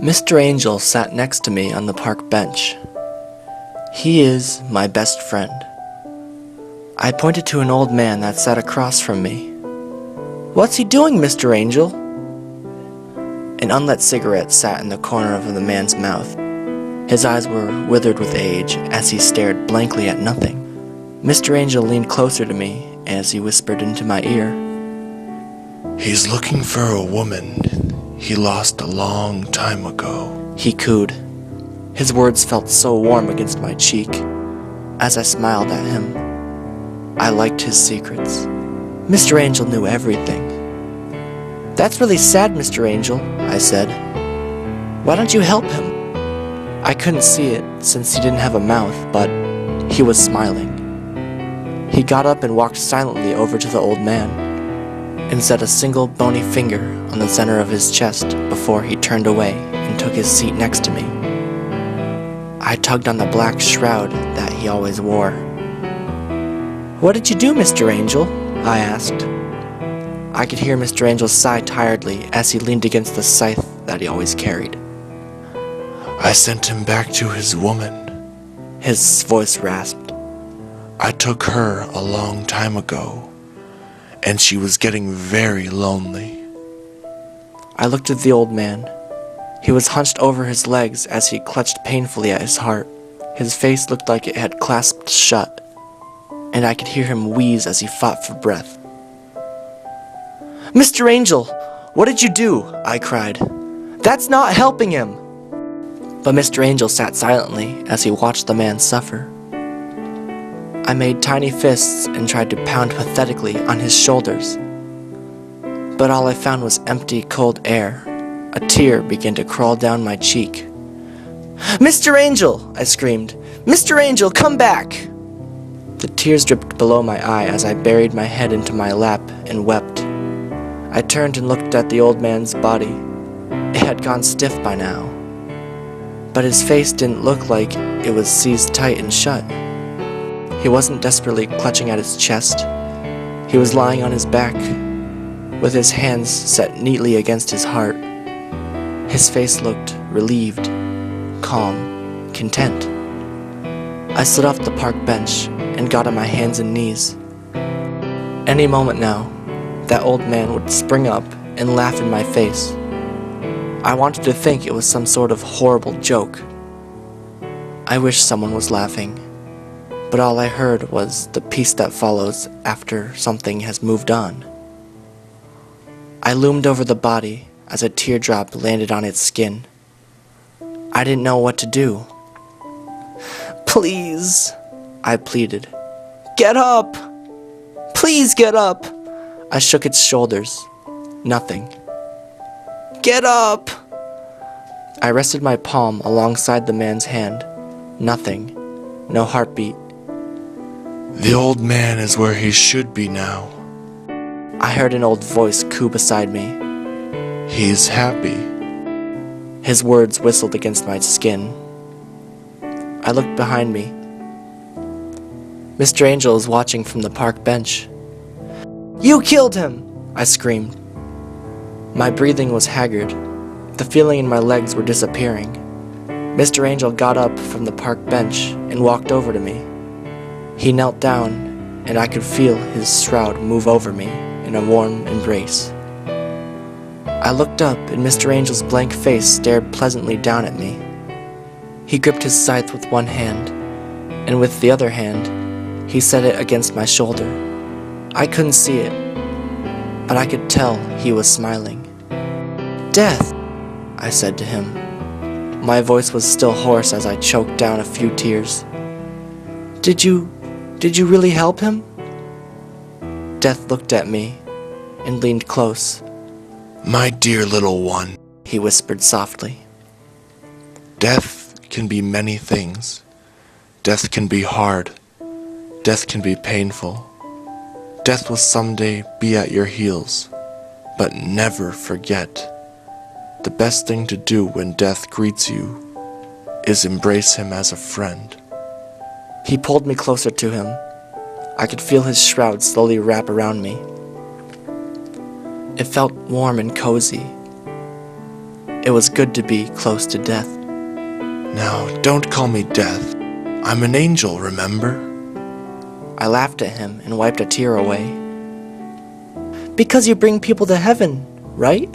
Mr. Angel sat next to me on the park bench. He is my best friend. I pointed to an old man that sat across from me. "What's he doing, Mr. Angel?" An unlit cigarette sat in the corner of the man's mouth. His eyes were withered with age as he stared blankly at nothing. Mr. Angel leaned closer to me as he whispered into my ear. "He's looking for a woman he lost a long time ago," he cooed. His words felt so warm against my cheek. As I smiled at him, I liked his secrets. Mr. Angel knew everything. "That's really sad, Mr. Angel," I said. "Why don't you help him?" I couldn't see it since he didn't have a mouth, but he was smiling. He got up and walked silently over to the old man and set a single bony finger on the center of his chest before he turned away and took his seat next to me. I tugged on the black shroud that he always wore. "What did you do, Mr. Angel?" I asked. I could hear Mr. Angel sigh tiredly as he leaned against the scythe that he always carried. "I sent him back to his woman," his voice rasped. "I took her a long time ago, and she was getting very lonely." I looked at the old man. He was hunched over his legs as he clutched painfully at his heart. His face looked like it had clasped shut, and I could hear him wheeze as he fought for breath. "Mr. Angel, what did you do?" I cried. "That's not helping him!" But Mr. Angel sat silently as he watched the man suffer. I made tiny fists and tried to pound pathetically on his shoulders. But all I found was empty, cold air. A tear began to crawl down my cheek. "Mr. Angel!" I screamed. "Mr. Angel, come back!" The tears dripped below my eye as I buried my head into my lap and wept. I turned and looked at the old man's body. It had gone stiff by now. But his face didn't look like it was seized tight and shut. He wasn't desperately clutching at his chest. He was lying on his back, with his hands set neatly against his heart. His face looked relieved, calm, content. I slid off the park bench and got on my hands and knees. Any moment now, that old man would spring up and laugh in my face. I wanted to think it was some sort of horrible joke. I wish someone was laughing, but all I heard was the peace that follows after something has moved on. I loomed over the body as a teardrop landed on its skin. I didn't know what to do. "Please," I pleaded. "Get up! Please get up!" I shook its shoulders. Nothing. "Get up!" I rested my palm alongside the man's hand. Nothing. No heartbeat. "The old man is where he should be now." I heard an old voice coo beside me. "He's happy." His words whistled against my skin. I looked behind me. Mr. Angel was watching from the park bench. "You killed him!" I screamed. My breathing was haggard. The feeling in my legs were disappearing. Mr. Angel got up from the park bench and walked over to me. He knelt down, and I could feel his shroud move over me in a warm embrace. I looked up, and Mr. Angel's blank face stared pleasantly down at me. He gripped his scythe with one hand, and with the other hand, he set it against my shoulder. I couldn't see it, but I could tell he was smiling. "Death," I said to him. My voice was still hoarse as I choked down a few tears. Did you really help him?" Death looked at me and leaned close. "My dear little one," he whispered softly. "Death can be many things. Death can be hard. Death can be painful. Death will someday be at your heels. But never forget, the best thing to do when death greets you is embrace him as a friend." He pulled me closer to him. I could feel his shroud slowly wrap around me. It felt warm and cozy. It was good to be close to death. Now, don't call me Death. I'm an angel, remember? I laughed at him and wiped a tear away. Because you bring people to heaven, right?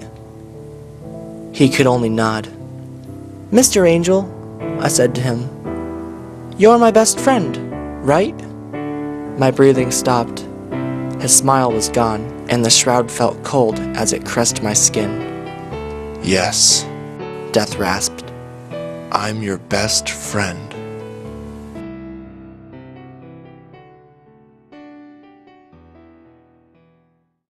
He could only nod. Mr. Angel, I said to him, you're my best friend, right? My breathing stopped. His smile was gone, and the shroud felt cold as it caressed my skin. Yes, Death rasped. I'm your best friend.